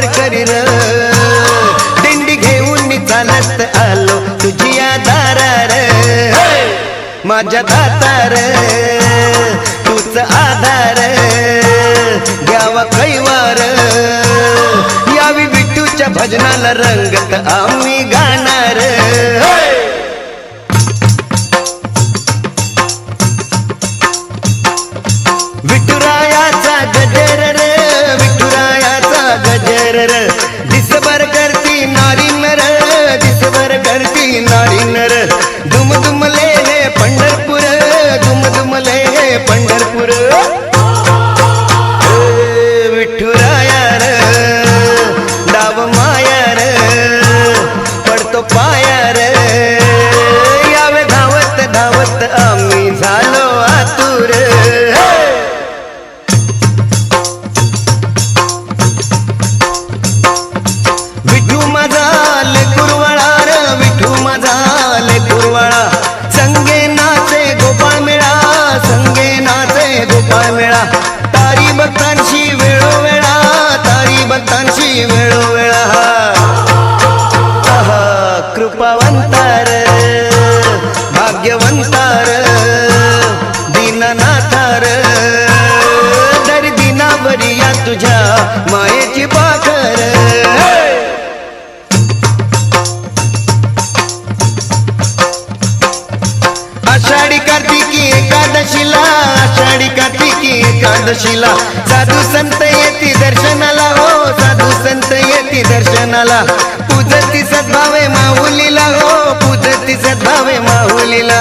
वारकरी र दिंडी घेऊन चालत आलो तुझ्या दारार माझ्या दातार तूच आधार द्यावा कैवार यावी विठूच्या भजनाला रंगत आम्ही गाणार विठुरायाचा गजर रे विठुरायाचा गजर रे दिसभर करती नारी नर दिसभर करती नारी नर दुम दुमले हे पंढरपूर दुम दुमले हे पंढरपूर विठुराया रे डाव माया रे पडतो पाया रे यावे धावत धावत आम्ही झालो आतुर विठू माझा लेकुरवाळा रे विठू माझा लेकुरवाळा संगे नाचे गोपाळ मेळा संगे नाचे गोपाळ मेळा तारी भक्तांशी वेळोवेळा तारी भक्तांशी वेळोवेळा कृपावंतार भाग्यवंतार दीननाथार दर दिनावरी या तुझ्या मायेची पाखर आषाढी कार्तिकी एकादशीला आषाढी कार्तिकी एकादशीला साधू संत येती दर्शनाला हो साधू संत येती दर्शनाला पूजती सद्भावे माहुलीला हो पूजती सद्भावे माहुलीला